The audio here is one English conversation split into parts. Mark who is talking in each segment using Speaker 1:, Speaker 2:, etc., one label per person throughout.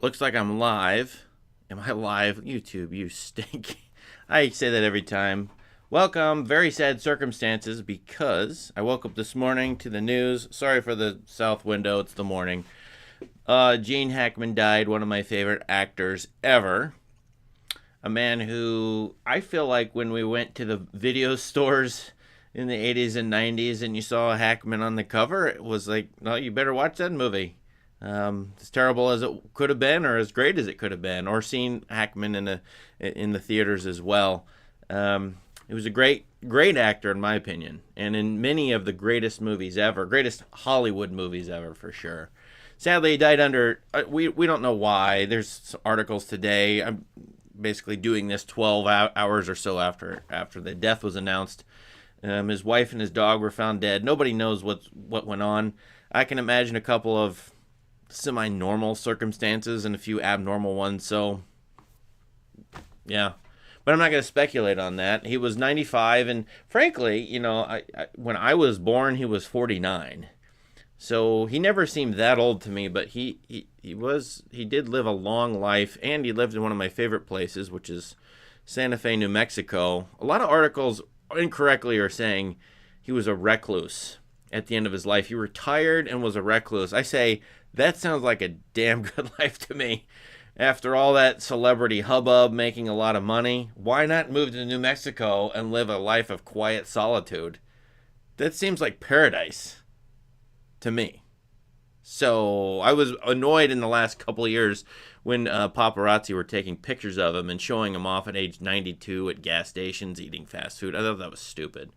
Speaker 1: Looks like I'm live. Am I live? YouTube, you stink. I say that every time. Welcome. Very sad circumstances because I woke up this morning to the news. Sorry for the south window. It's the morning. Gene Hackman died, one of my favorite actors ever. A man who I feel like when we went to the video stores in the 80s and 90s and you saw Hackman on the cover, it was like, no, you better watch that movie. As terrible as it could have been, or as great as it could have been, or seen Hackman in the theaters as well. He was a great actor in my opinion, and in many of the greatest movies ever, greatest Hollywood movies ever for sure. Sadly, he died under. We don't know why. There's articles today. I'm basically doing this 12 hours or so after the death was announced. His wife and his dog were found dead. Nobody knows what went on. I can imagine a couple of semi-normal circumstances and a few abnormal ones, so yeah, but I'm not going to speculate on that. He was 95, and frankly, when I was born he was 49, so he never seemed that old to me, but he did live a long life, and he lived in one of my favorite places, which is Santa Fe, New Mexico. A lot of articles incorrectly are saying he was a recluse at the end of his life. He retired and was a recluse. I say that sounds like a damn good life to me. After all that celebrity hubbub, making a lot of money, why not move to New Mexico and live a life of quiet solitude? That seems like paradise to me. So I was annoyed in the last couple of years when paparazzi were taking pictures of him and showing him off at age 92 at gas stations eating fast food. I thought that was stupid.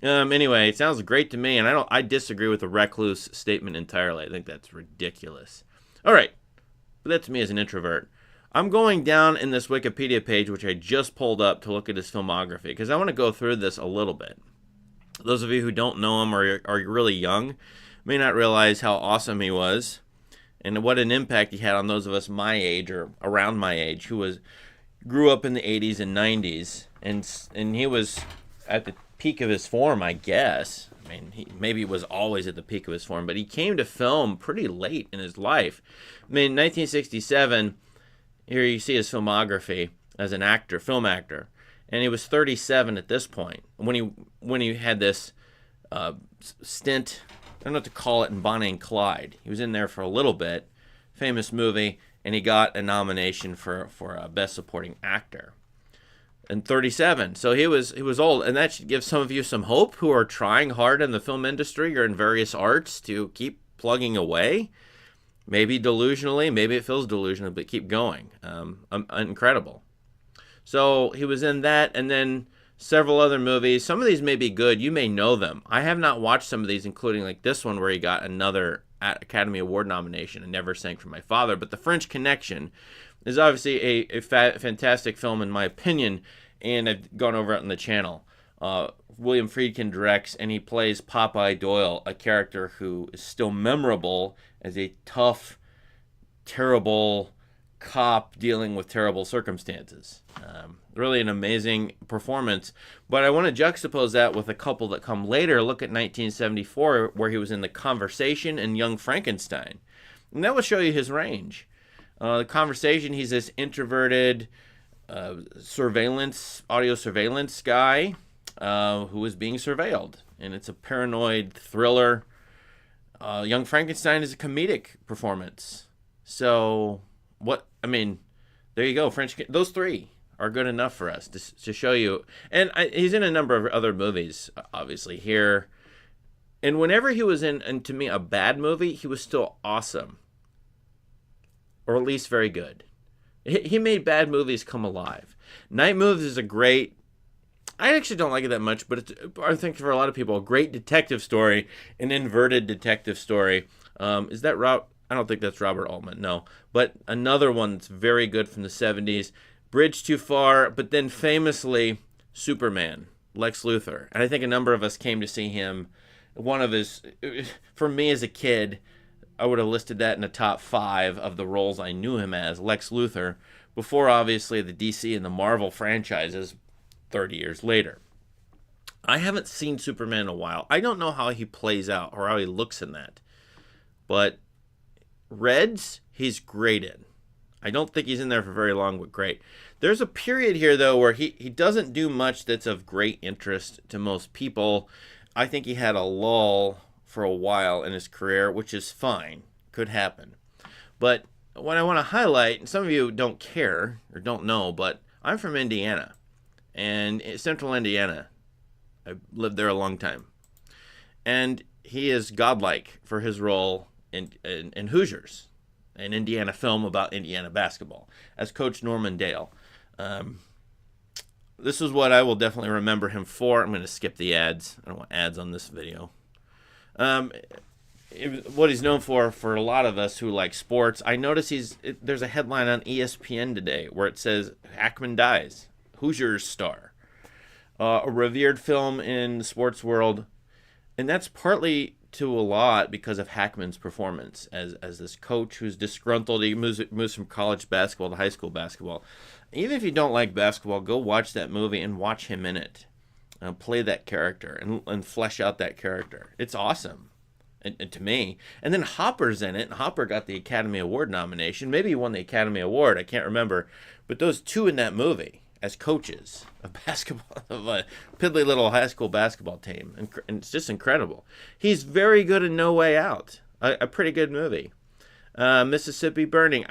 Speaker 1: Anyway, it sounds great to me, and I disagree with the recluse statement entirely. I think that's ridiculous. All right, but that's me as an introvert. I'm going down in this Wikipedia page, which I just pulled up to look at his filmography, because I want to go through this a little bit. Those of you who don't know him or are really young may not realize how awesome he was and what an impact he had on those of us my age or around my age who grew up in the 80s and 90s, and he was at the peak of his form, I guess. I mean, maybe he was always at the peak of his form, but he came to film pretty late in his life. I mean, 1967, here you see his filmography as an actor, film actor, and he was 37 at this point when he had this stint. I don't know what to call it in Bonnie and Clyde. He was in there for a little bit, famous movie, and he got a nomination for a Best Supporting Actor. And 37, so he was old, and that should give some of you some hope who are trying hard in the film industry or in various arts to keep plugging away. Maybe delusionally, maybe it feels delusional, but keep going. Incredible. So he was in that, and then several other movies. Some of these may be good. You may know them. I have not watched some of these, including like this one where he got another Academy Award nomination and Never Sang for My Father. But The French Connection is obviously a fantastic film in my opinion, and I've gone over it on the channel. William Friedkin directs, and he plays Popeye Doyle, a character who is still memorable as a tough, terrible cop dealing with terrible circumstances. Really an amazing performance, but I want to juxtapose that with a couple that come later. Look at 1974, where he was in The Conversation and Young Frankenstein, and that will show you his range. The Conversation, he's this introverted audio surveillance guy who is being surveilled, and it's a paranoid thriller. Young Frankenstein is a comedic performance. So there you go. Those three are good enough for us to show you. And he's in a number of other movies, obviously here. And whenever he was in to me, a bad movie, he was still awesome. Or at least very good. He made bad movies come alive. Night Moves is I actually don't like it that much, but I think for a lot of people, a great detective story, an inverted detective story. Is that I don't think that's Robert Altman, no. But another one that's very good from the 70s, Bridge Too Far, but then famously Superman, Lex Luthor. And I think a number of us came to see him. For me as a kid, I would have listed that in the top 5 of the roles I knew him as, Lex Luthor, before obviously the DC and the Marvel franchises 30 years later. I haven't seen Superman in a while. I don't know how he plays out or how he looks in that. But Reds, he's great in. I don't think he's in there for very long, but great. There's a period here, though, where he doesn't do much that's of great interest to most people. I think he had a lull for a while in his career, which is fine. Could happen. But what I want to highlight, and some of you don't care or don't know, but I'm from Indiana, and central Indiana. I lived there a long time. And he is godlike for his role in Hoosiers, an Indiana film about Indiana basketball, as Coach Norman Dale. This is what I will definitely remember him for. I'm going to skip the ads. I don't want ads on this video. What he's known for a lot of us who like sports, I notice there's a headline on ESPN today where it says Hackman dies, Hoosiers star. A revered film in the sports world, and that's partly to a lot because of Hackman's performance as this coach who's disgruntled. He moves from college basketball to high school basketball. Even if you don't like basketball, go watch that movie and watch him in it. Play that character and flesh out that character. It's awesome, and to me. And then Hopper's in it. And Hopper got the Academy Award nomination. Maybe he won the Academy Award. I can't remember. But those two in that movie as coaches of basketball, of a piddly little high school basketball team. And it's just incredible. He's very good in No Way Out, a pretty good movie. Mississippi Burning.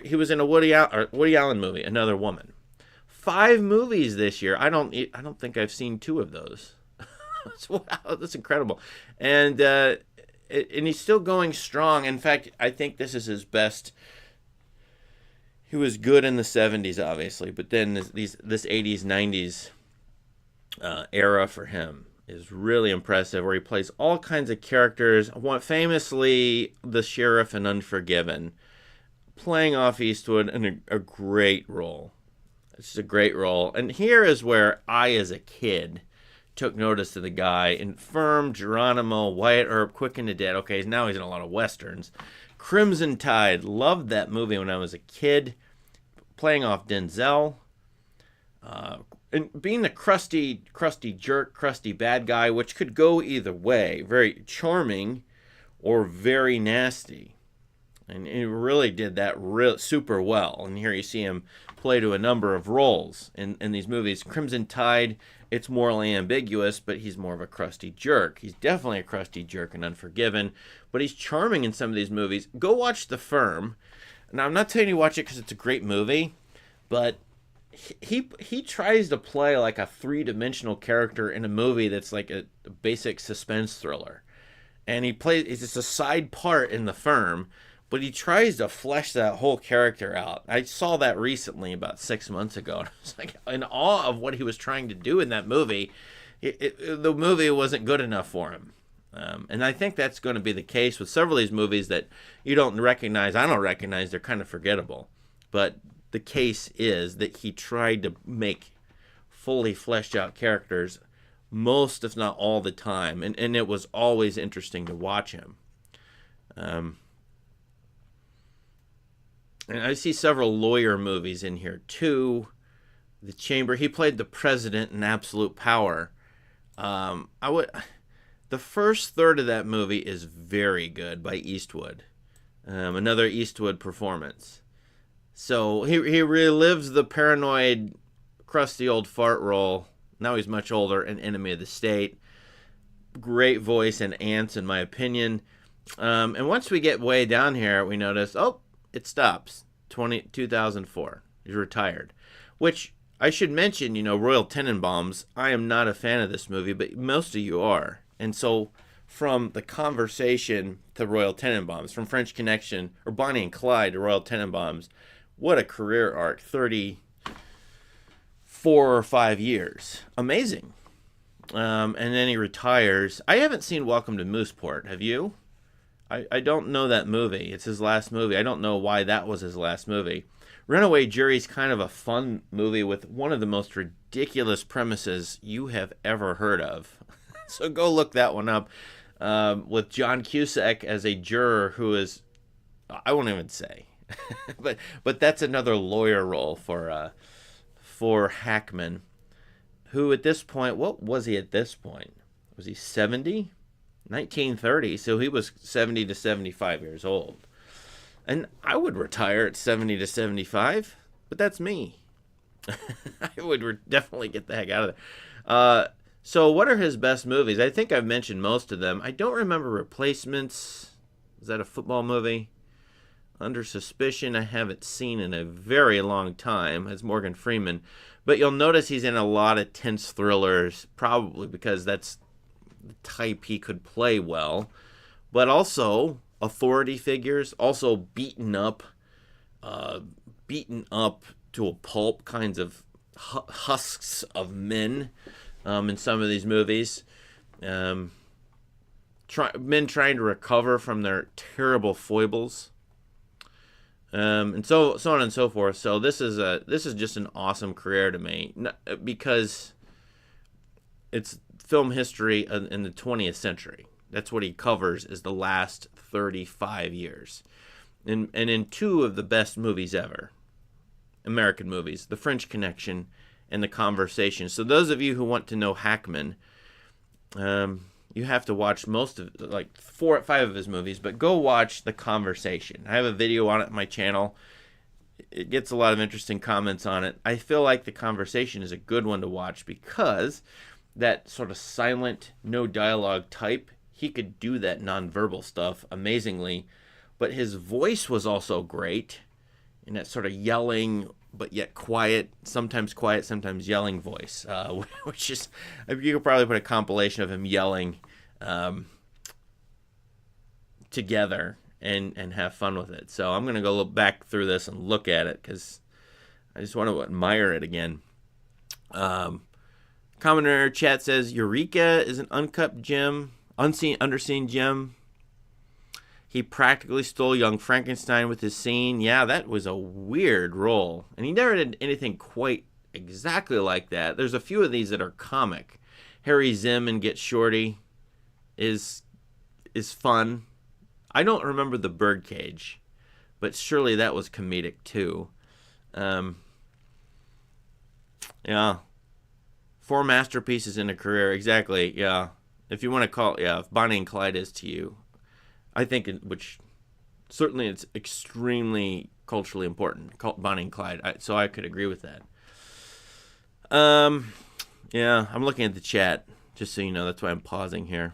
Speaker 1: He was in a Woody Allen movie, Another Woman. 5 movies this year. I don't think I've seen 2 of those. Wow, that's incredible. And he's still going strong. In fact, I think this is his best. He was good in the 70s, obviously, but then this 80s, 90s era for him is really impressive, where he plays all kinds of characters. Famously, the sheriff in Unforgiven, playing off Eastwood in a great role. It's just a great role. And here is where I, as a kid, took notice of the guy. Infirm, Geronimo, Wyatt Earp, Quick and the Dead. Okay, now he's in a lot of Westerns. Crimson Tide. Loved that movie when I was a kid. Playing off Denzel. And being the crusty jerk, crusty bad guy, which could go either way. Very charming or very nasty. And he really did that super well. And here you see him play to a number of roles in these movies. Crimson Tide, it's morally ambiguous, but he's more of a crusty jerk. He's definitely a crusty jerk in Unforgiven, but he's charming in some of these movies. Go watch The Firm. Now, I'm not telling you to watch it because it's a great movie, but he tries to play like a 3-dimensional character in a movie that's like a basic suspense thriller. And he's just a side part in The Firm, but he tries to flesh that whole character out. I saw that recently, about 6 months ago, and I was like in awe of what he was trying to do in that movie. The movie wasn't good enough for him. And I think that's going to be the case with several of these movies that you don't recognize. I don't recognize. They're kind of forgettable. But the case is that he tried to make fully fleshed out characters most, if not all the time. And it was always interesting to watch him. And I see several lawyer movies in here too. The Chamber. He played the president in Absolute Power. The first third of that movie is very good by Eastwood. Another Eastwood performance. So he relives the paranoid, crusty old fart role. Now he's much older, an enemy of the state. Great voice and Ants, in my opinion. And once we get way down here, we notice, it stops. 2004. He's retired. Which, I should mention, Royal Tenenbaums. I am not a fan of this movie, but most of you are. And so, from The Conversation to Royal Tenenbaums, from French Connection, or Bonnie and Clyde to Royal Tenenbaums, what a career arc. 34 or 5 years. Amazing. And then he retires. I haven't seen Welcome to Mooseport. Have you? I don't know that movie. It's his last movie. I don't know why that was his last movie. Runaway Jury's kind of a fun movie with one of the most ridiculous premises you have ever heard of. So go look that one up. With John Cusack as a juror who is, I won't even say, but that's another lawyer role for Hackman, who at this point, what was he at this point? Was he 70? 1930, so he was 70 to 75 years old. And I would retire at 70 to 75, but that's me. I would definitely get the heck out of there. So, what are his best movies? I think I've mentioned most of them. I don't remember Replacements. Is that a football movie? Under Suspicion, I haven't seen in a very long time, as Morgan Freeman. But you'll notice he's in a lot of tense thrillers, probably because that's the type he could play well. But also authority figures, also beaten up to a pulp kinds of husks of men in some of these movies. Men trying to recover from their terrible foibles. And so on and so forth. So this is just an awesome career to me, because it's film history in the 20th century. That's what he covers, is the last 35 years, and in two of the best movies ever, American movies, The French Connection and The Conversation. So those of you who want to know Hackman, you have to watch most of, like, 4 or 5 of his movies, but go watch The Conversation. I have a video on it on my channel. It gets a lot of interesting comments on it. I feel like The Conversation is a good one to watch because that sort of silent, no dialogue type, he could do that nonverbal stuff amazingly, but his voice was also great in that sort of yelling but yet quiet, sometimes yelling voice, which is, you could probably put a compilation of him yelling together and have fun with it. So I'm going to go look back through this and look at it because I just want to admire it again. Commenter chat says Eureka is an underseen gem. He practically stole Young Frankenstein with his scene. Yeah, that was a weird role. And he never did anything quite exactly like that. There's a few of these that are comic. Harry Zim and Get Shorty is fun. I don't remember The Birdcage, but surely that was comedic too. Yeah. 4 masterpieces in a career. Exactly, yeah. If you want to call it, yeah, if Bonnie and Clyde is to you, I think, which certainly it's extremely culturally important, Bonnie and Clyde. So I could agree with that. Yeah, I'm looking at the chat, just so you know. That's why I'm pausing here.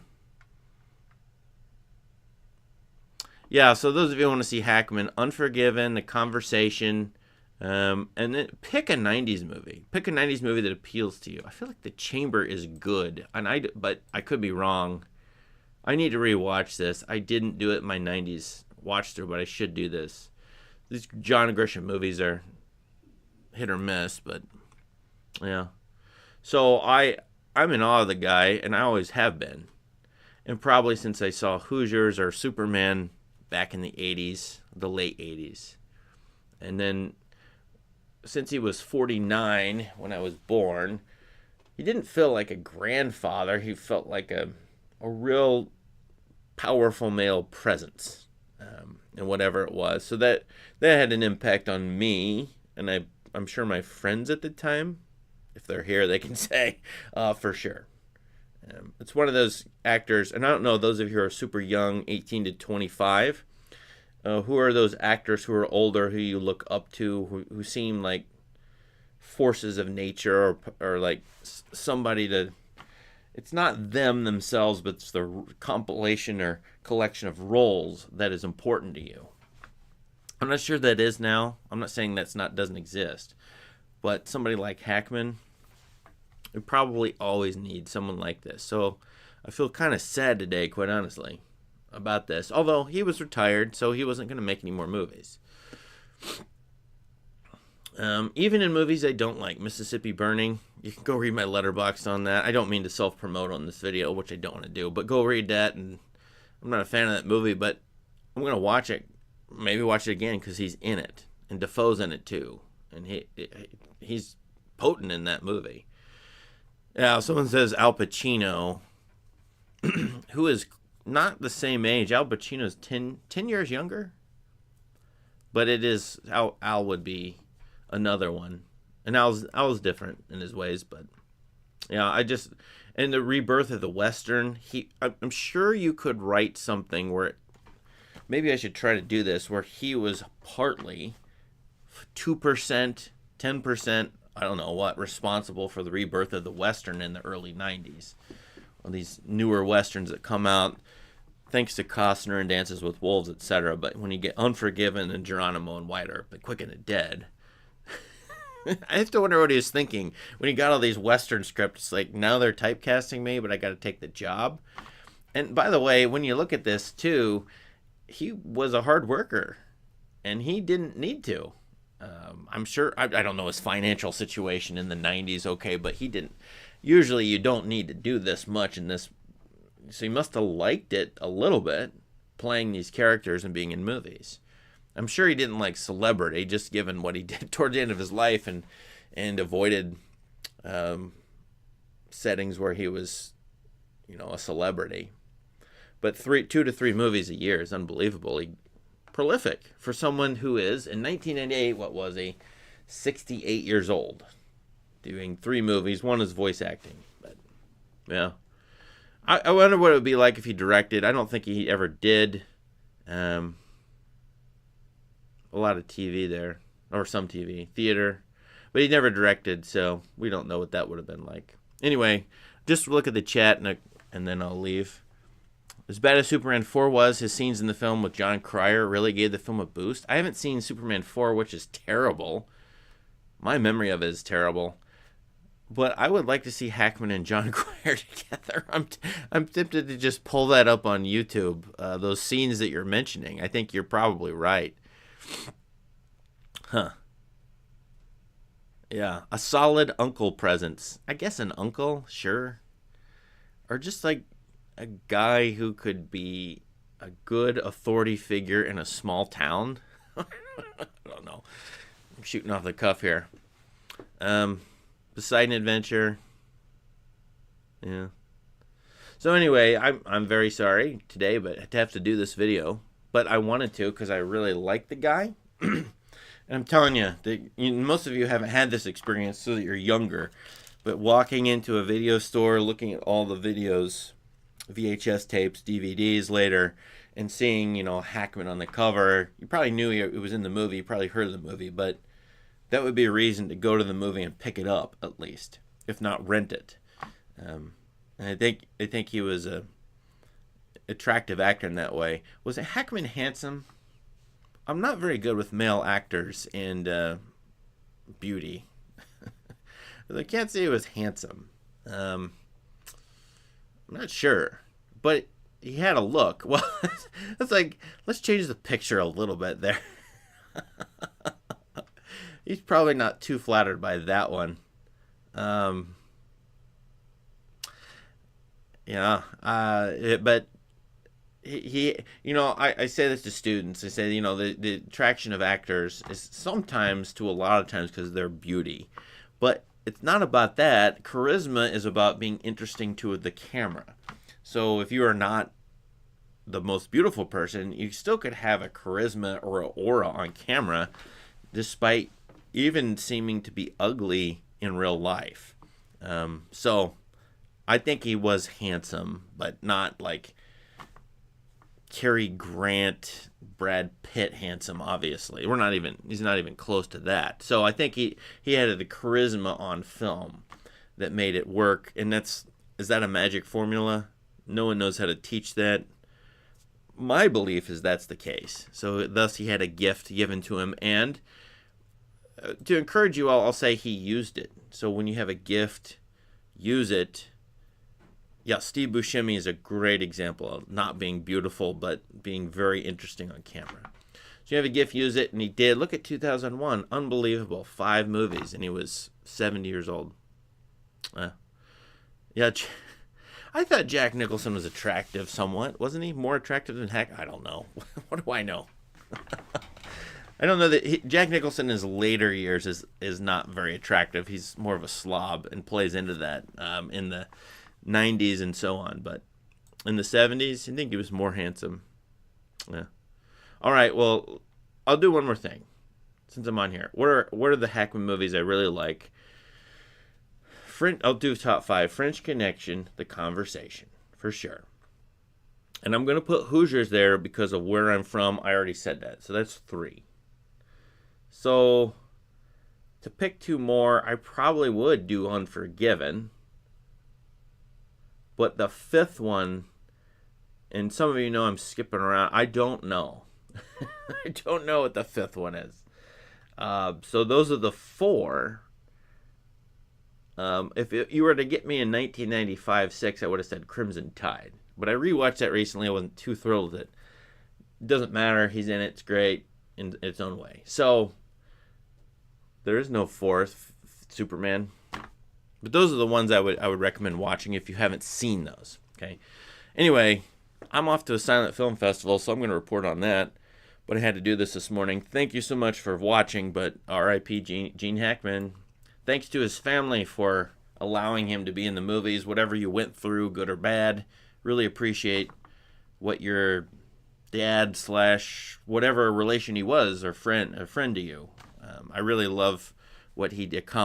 Speaker 1: Yeah, so those of you who want to see Hackman, Unforgiven, The Conversation, and then pick a 90s movie. Pick a 90s movie that appeals to you. I feel like The Chamber is good, but I could be wrong. I need to rewatch this. I didn't do it in my 90s watch through, but I should do this. These John Grisham movies are hit or miss, but yeah. So I'm in awe of the guy, and I always have been. And probably since I saw Hoosiers or Superman back in the 80s, the late 80s. And then since he was 49 when I was born, he didn't feel like a grandfather. He felt like a real powerful male presence, and whatever it was. So that had an impact on me, and I'm sure my friends at the time, if they're here, they can say for sure. It's one of those actors, and I don't know, those of you who are super young, 18 to 25, who are those actors who are older, who you look up to, who seem like forces of nature, or like somebody to... It's not them themselves, but it's the compilation or collection of roles that is important to you. I'm not sure that is now. I'm not saying doesn't exist. But somebody like Hackman, we probably always need someone like this. So I feel kind of sad today, quite honestly, about this. Although he was retired, so he wasn't going to make any more movies. Even in movies I don't like, Mississippi Burning, you can go read my letterbox on that. I don't mean to self-promote on this video, which I don't want to do, but go read that. And I'm not a fan of that movie, but I'm going to watch it, maybe watch it again, because he's in it, and Defoe's in it too, and he's potent in that movie. Yeah, someone says Al Pacino, who is not the same age. Al Pacino's 10 years younger, but it is, Al would be another one. And Al's different in his ways, but yeah, and the rebirth of the Western, I'm sure you could write something where maybe I should try to do this where he was partly 2%, 10%, I don't know what, responsible for the rebirth of the Western in the early 90s. Well, these newer Westerns that come out thanks to Costner and Dances with Wolves, etc. But when you get Unforgiven and Geronimo and White Earp, but Quick and the Dead, I have to wonder what he was thinking when he got all these Western scripts. Like, now they're typecasting me, but I got to take the job. And by the way, when you look at this too, he was a hard worker, and he didn't need to. I'm sure, I don't know his financial situation in the 90s, okay, but he didn't. Usually you don't need to do this much in this. So he must have liked it a little bit, playing these characters and being in movies. I'm sure he didn't like celebrity, just given what he did toward the end of his life, and avoided settings where he was, a celebrity. But 2 to 3 movies a year is unbelievably prolific for someone who is, in 1998, what was he, 68 years old, doing 3 movies. One is voice acting. But yeah, I wonder what it would be like if he directed. I don't think he ever did. A lot of TV there, or some TV, theater, but he never directed, so we don't know what that would have been like. Anyway, just look at the chat, and then I'll leave. As bad as Superman 4 was, his scenes in the film with John Cryer really gave the film a boost. I haven't seen Superman 4, which is terrible. My memory of it is terrible. But I would like to see Hackman and John Cryer together. I'm tempted to just pull that up on YouTube, those scenes that you're mentioning. I think you're probably right. Huh. Yeah, a solid uncle presence. I guess an uncle, sure. Or just like a guy who could be a good authority figure in a small town. I don't know. I'm shooting off the cuff here. Poseidon Adventure. Yeah. So anyway, I'm very sorry today, but to have to do this video. But I wanted to because I really like the guy. And I'm telling you, most of you haven't had this experience, so that you're younger. But walking into a video store, looking at all the videos, VHS tapes, DVDs later, and seeing, Hackman on the cover, you probably knew it was in the movie, you probably heard of the movie, but that would be a reason to go to the movie and pick it up, at least, if not rent it. And I think he was a attractive actor in that way. Was it Hackman handsome? I'm not very good with male actors and beauty. I can't say he was handsome. I'm not sure, but he had a look. Well, it's like, let's change the picture a little bit there. He's probably not too flattered by that one. But he I say this to students. I say, the attraction of actors is sometimes, to a lot of times, because of their beauty. But it's not about that. Charisma is about being interesting to the camera. So if you are not the most beautiful person, you still could have a charisma or an aura on camera, despite even seeming to be ugly in real life. So I think he was handsome, but not like Cary Grant, Brad Pitt handsome, obviously. He's not even close to that. So I think he had the charisma on film that made it work. And is that a magic formula? No one knows how to teach that. My belief is that's the case. So thus he had a gift given to him. And to encourage you all, I'll say he used it. So when you have a gift, use it. Yeah, Steve Buscemi is a great example of not being beautiful, but being very interesting on camera. So you have a gift, use it, and he did. Look at 2001. Unbelievable. 5 movies, and he was 70 years old. Yeah, I thought Jack Nicholson was attractive somewhat. Wasn't he more attractive than Hack? I don't know. What do I know? I don't know that Jack Nicholson in his later years is not very attractive. He's more of a slob and plays into that in the 90s and so on. But in the 70s, I think he was more handsome. Yeah. All right, well, I'll do one more thing since I'm on here. What are the Hackman movies I really like? I'll do top 5. French Connection, The Conversation, for sure. And I'm going to put Hoosiers there because of where I'm from. I already said that. So that's 3. So to pick 2 more, I probably would do Unforgiven. But the 5th one, and some of you know I'm skipping around, I don't know. I don't know what the 5th one is. So those are the 4. If you were to get me in 1995-6, I would have said Crimson Tide. But I rewatched that recently. I wasn't too thrilled with it. It doesn't matter. He's in it. It's great in its own way. So there is no 4th Superman. But those are the ones I would recommend watching if you haven't seen those. Okay. Anyway, I'm off to a silent film festival, so I'm going to report on that. But I had to do this morning. Thank you so much for watching. But R.I.P. Gene Hackman. Thanks to his family for allowing him to be in the movies. Whatever you went through, good or bad, really appreciate what your dad / whatever relation he was or a friend to you. I really love what he accomplished.